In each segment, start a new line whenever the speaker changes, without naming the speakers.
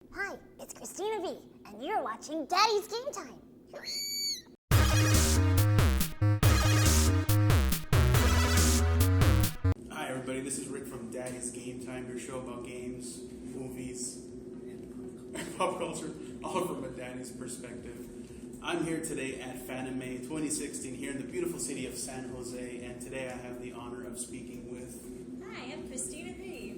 Hi, it's Cristina Vee, and you're watching Daddy's Game Time.
Hi everybody, this is Rick from Daddy's Game Time, your show about games, movies, pop culture, all from a daddy's perspective. I'm here today at Fanime 2016 here in the beautiful city of San Jose, and today I have the honor of speaking with...
Hi, I'm Cristina Vee.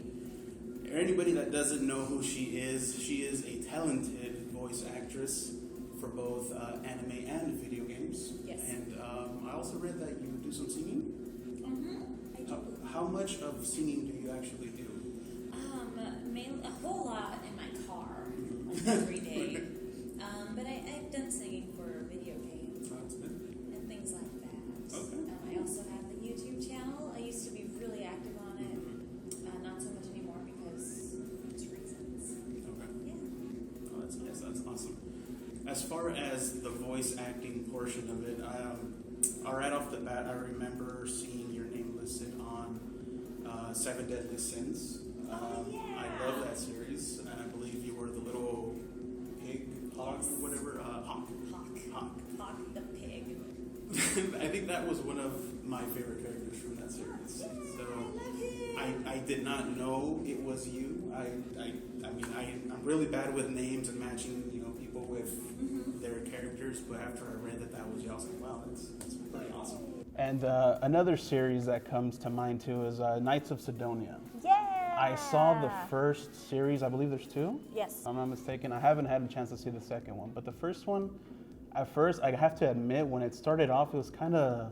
For anybody that doesn't know who she is a talented voice actress for both anime and video games.
Yes.
And I also read that you do some singing.
I do.
How much of singing do you actually do?
Mainly a whole lot in my car every day. But I've done singing for video games and things like that.
Okay.
I also have the YouTube channel. I used to be really active on it. Not so much anymore because reasons.
Okay.
Yeah.
Oh, that's awesome. As far as the voice acting portion of it, right off the bat, I remember seeing your name listed on Seven Deadly Sins.
Yeah.
I love that series, and I believe you were the little pig, hog,
Yes.
or whatever, Hawk.
Hawk the pig.
I think that was one of my favorite characters from that series.
Yeah,
So
I love him.
I did not know it was you. I'm really bad with names and matching, people with their characters. But after I read that was you, I was like, wow, that's pretty awesome. And another series that comes to mind too is Knights of Cydonia.
Yeah!
I saw the first series. I believe there's two.
Yes.
If I'm not mistaken. I haven't had a chance to see the second one, but the first one, at first, I have to admit, when it started off, it was kind of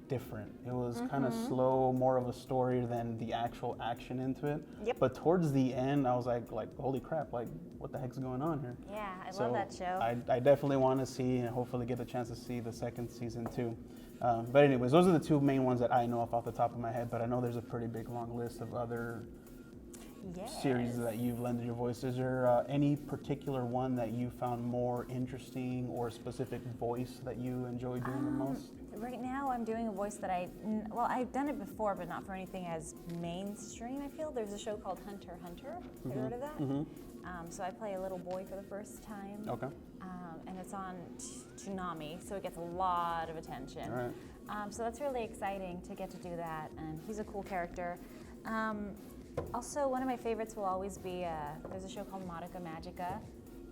different. It was kind of slow, more of a story than the actual action into it.
Yep.
But towards the end, I was like, holy crap, what the heck's going on here?
Yeah, I love that show.
I definitely want to see and hopefully get the chance to see the second season too. But anyways, those are the two main ones that I know off the top of my head, but I know there's a pretty big long list of other series that you've lended your voice. Is there any particular one that you found more interesting or a specific voice that you enjoy doing the most?
Right now I'm doing a voice that I've done it before, but not for anything as mainstream, I feel. There's a show called Hunter x Hunter. Have you heard of that? So I play a little boy for the first time.
Okay.
And it's on Toonami, so it gets a lot of attention.
All right.
So that's really exciting to get to do that, and he's a cool character. Also, one of my favorites will always be, there's a show called Madoka Magica.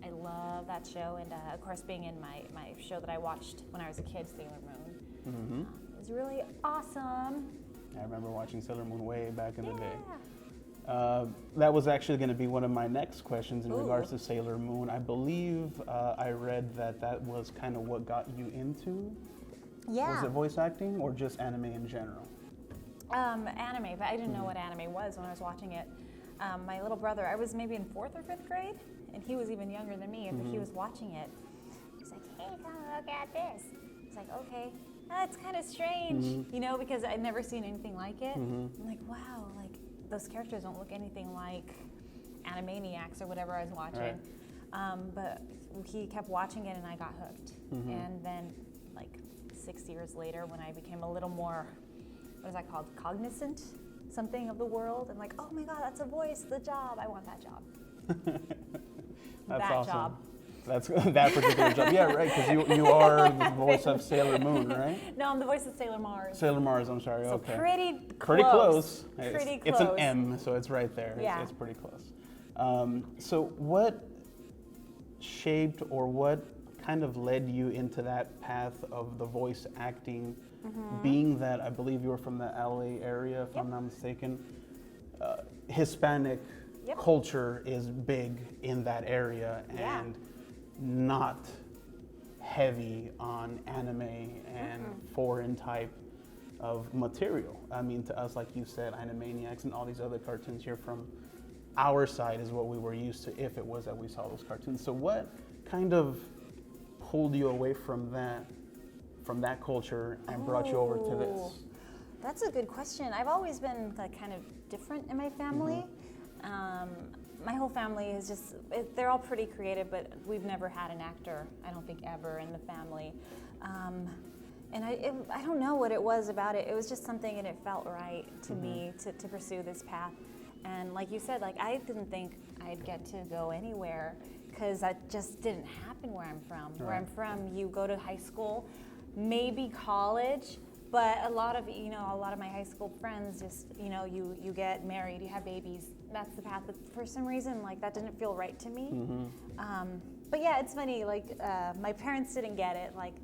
I love that show, and of course being in my show that I watched when I was a kid, Sailor Moon. It was really awesome.
I remember watching Sailor Moon way back in the day. That was actually going to be one of my next questions in regards to Sailor Moon. I believe I read that was kind of what got you into.
Yeah.
Was it voice acting or just anime in general?
Anime, but I didn't know what anime was when I was watching it. My little brother, I was maybe in 4th or 5th grade, and he was even younger than me, and he was watching it. He's like, hey, come look at this. It's like, okay, that's kind of strange, because I'd never seen anything like it. I'm like, wow, those characters don't look anything like Animaniacs or whatever I was watching. Right. But he kept watching it, and I got hooked. And then, 6 years later, when I became a little more, what is that called, cognizant, something of the world, I'm like, oh my God, that's a voice, the job, I want that job.
That's
that
awesome.
job.
That's that particular job. Yeah, right, because you are the voice of Sailor Moon, right?
No, I'm the voice of Sailor Mars.
Sailor Mars, I'm sorry,
So
okay.
pretty
Pretty close.
Pretty close.
It's an M, so it's right there.
Yeah.
It's pretty close. So what shaped or what kind of led you into that path of the voice acting, being that I believe you were from the LA area, if I'm not mistaken? Hispanic culture is big in that area and not heavy on anime and foreign type of material. I mean, to us, like you said, Animaniacs and all these other cartoons here from our side is what we were used to, if it was that we saw those cartoons. So what kind of pulled you away from that culture and brought you over to this?
That's a good question. I've always been kind of different in my family. My whole family is just, they're all pretty creative, but we've never had an actor, I don't think ever, in the family. And I don't know what it was about it. It was just something, and it felt right to me to pursue this path. And like you said, like I didn't think I'd get to go anywhere because that just didn't happen where I'm from. Where I'm from, you go to high school, maybe college, but a lot of my high school friends just, you get married, you have babies. That's the path. But for some reason, like that didn't feel right to me. But yeah, it's funny. Like my parents didn't get it. Like,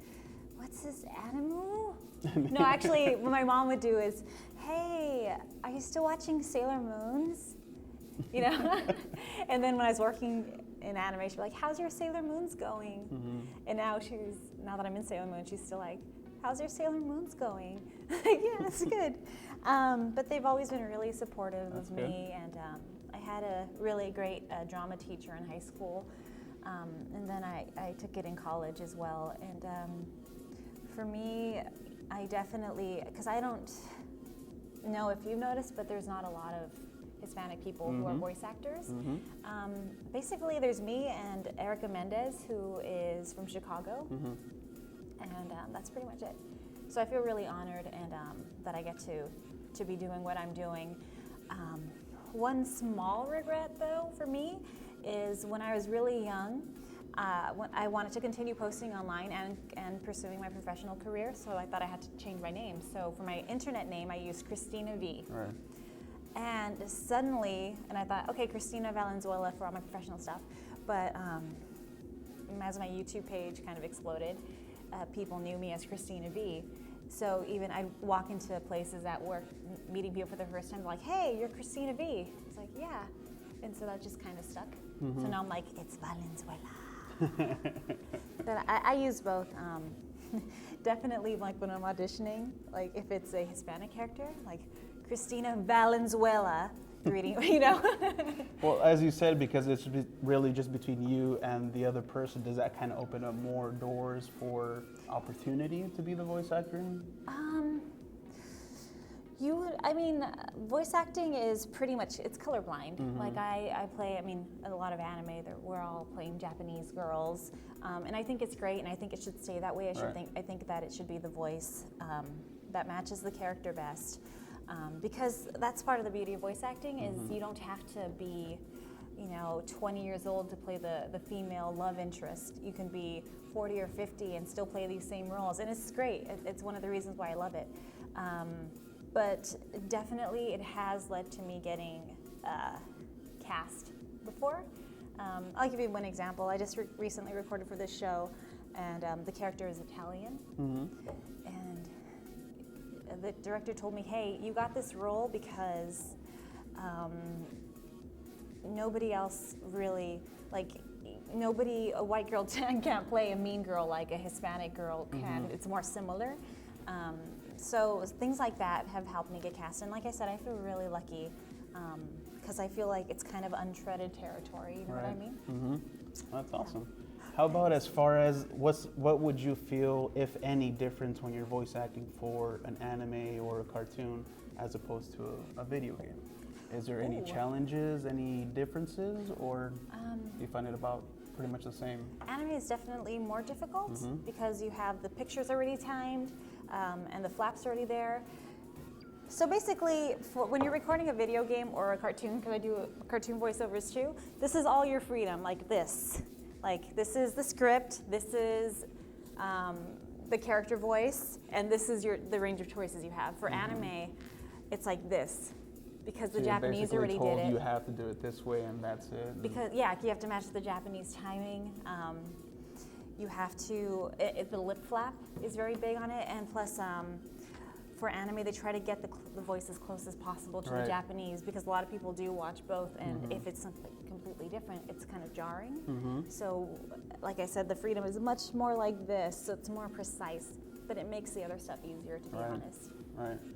what's this animal? No, actually, what my mom would do is, hey, are you still watching Sailor Moons? And then when I was working in anime, she'd be like, how's your Sailor Moons going? And now that I'm in Sailor Moon, she's still like, how's your Sailor Moons going? Yeah, it's good. But they've always been really supportive of me, and I had a really great drama teacher in high school, and then I took it in college as well. And for me, I definitely, because I don't know if you've noticed, but there's not a lot of Hispanic people who are voice actors. Basically, there's me and Erica Mendez, who is from Chicago, and that's pretty much it. So I feel really honored and that I get to be doing what I'm doing. One small regret, though, for me is when I was really young, when I wanted to continue posting online and pursuing my professional career, so I thought I had to change my name. So for my internet name, I used Cristina Vee.
Right.
And suddenly, and I thought, okay, Cristina Valenzuela for all my professional stuff. But as my YouTube page kind of exploded, people knew me as Cristina Vee. So even I'd walk into places at work, meeting people for the first time, like, hey, you're Cristina Vee. It's like, yeah. And so that just kind of stuck. So now I'm like, it's Valenzuela. But I use both. Definitely, like when I'm auditioning, like if it's a Hispanic character, like Cristina Valenzuela reading,
Well, as you said, because it's really just between you and the other person, does that kind of open up more doors for opportunity to be the voice actor?
Voice acting is pretty much, it's colorblind. Like I play, a lot of anime, we're all playing Japanese girls. And I think it's great, and I think it should stay that way. I think that it should be the voice that matches the character best. Because that's part of the beauty of voice acting is you don't have to be, 20 years old to play the female love interest. You can be 40 or 50 and still play these same roles, and it's great. It's one of the reasons why I love it. But definitely it has led to me getting cast before. I'll give you one example. I just recently recorded for this show, and the character is Italian. And the director told me, hey, you got this role because nobody else really, a white girl can't play a mean girl like a Hispanic girl can. It's more similar. So things like that have helped me get cast. And like I said, I feel really lucky because I feel like it's kind of untreaded territory, you know what I mean?
That's awesome. How about as far as what would you feel, if any, difference when you're voice acting for an anime or a cartoon as opposed to a video game? Is there any challenges, any differences, or do you find it about pretty much the same?
Anime is definitely more difficult because you have the pictures already timed and the flaps already there. So basically, when you're recording a video game or a cartoon, because I do cartoon voiceovers too, this is all your freedom, like this. Like, this is the script, this is the character voice, and this is the range of choices you have. For anime, it's like this, because the Japanese already did it.
You have to do it this way, and that's it.
Because, you have to match the Japanese timing. You have to, the lip flap is very big on it, and plus, for anime, they try to get the voice as close as possible to the Japanese, because a lot of people do watch both, and if it's something completely different, it's kind of jarring. So, like I said, the freedom is much more like this, so it's more precise, but it makes the other stuff easier, to be honest.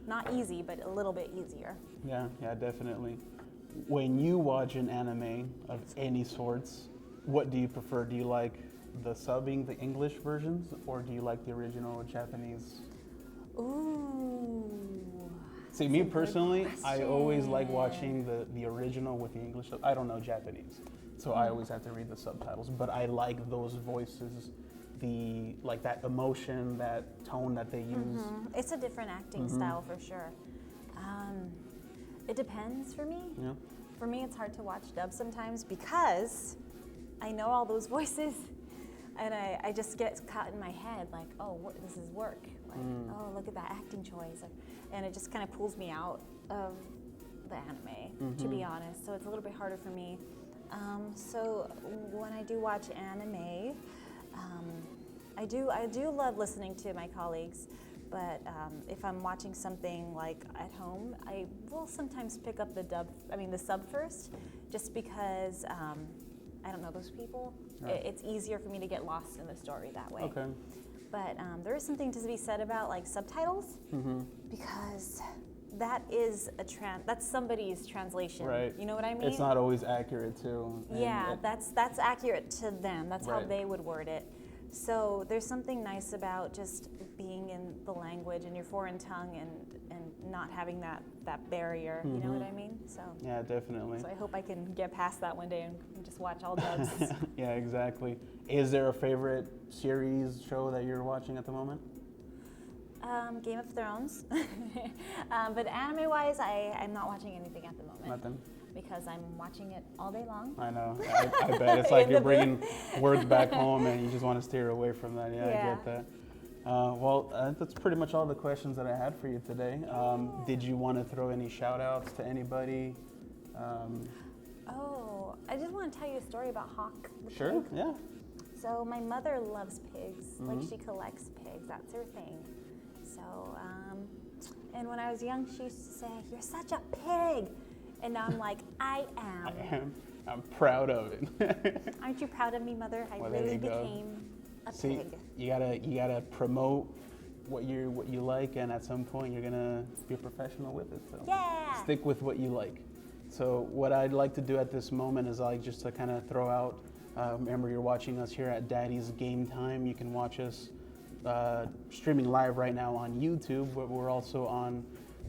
Not easy, but a little bit easier.
Yeah, definitely. When you watch an anime of any sorts, what do you prefer? Do you like the subbing, the English versions, or do you like the original Japanese?
Ooh.
See, me personally, I always like watching the original with the English. I don't know Japanese, so I always have to read the subtitles. But I like those voices, that emotion, that tone that they use.
It's a different acting style for sure. It depends for me.
Yeah.
For me, it's hard to watch dub sometimes because I know all those voices, and I just get caught in my head like, oh, this is work. Like, oh, look at that acting choice, and it just kind of pulls me out of the anime, to be honest. So it's a little bit harder for me. So when I do watch anime, I do love listening to my colleagues. But if I'm watching something like at home, I will sometimes pick up the sub first, just because I don't know those people.
Right.
It's easier for me to get lost in the story that way.
Okay.
But there is something to be said about like subtitles, because that is that's somebody's translation.
Right.
You know what I mean?
It's not always accurate too. And
Yeah, that's accurate to them. That's how
Right.
they would word it. So there's something nice about just being in the language and your foreign tongue and not having that barrier. You know what I mean? So
Yeah, definitely.
I hope I can get past that one day and just watch all dubs.
Yeah, exactly. Is there a favorite series, show that you're watching at the moment?
Game of Thrones. But anime-wise, I'm not watching anything at the moment.
Nothing.
Because I'm watching it all day long.
I know. I bet it's like
In
you're
the
bringing words back home, and you just want to steer away from that. Yeah, I
Yeah.
get that. Well, that's pretty much all the questions that I had for you today. Did you want to throw any shout-outs to anybody?
Oh, I just want to tell you a story about Hawk. The
Sure.
pig.
Yeah.
So my mother loves pigs. Like she collects pigs. That's her thing. So, and when I was young, she used to say, "You're such a pig," and now I'm like, "I am."
I'm proud of it.
Aren't you proud of me, Mother? I
Well, there
really
you go.
became a
See,
pig.
you gotta promote what you like, and at some point you're gonna be a professional with it. So
Yeah.
stick with what you like. So what I'd like to do at this moment is like just to kind of throw out. Remember, you're watching us here at Daddy's Game Time. You can watch us streaming live right now on YouTube, but we're also on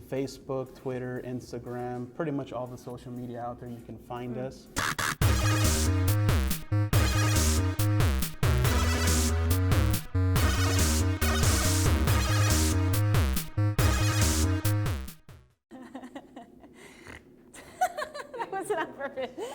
Facebook, Twitter, Instagram, pretty much all the social media out there. You can find us.
That wasn't on purpose.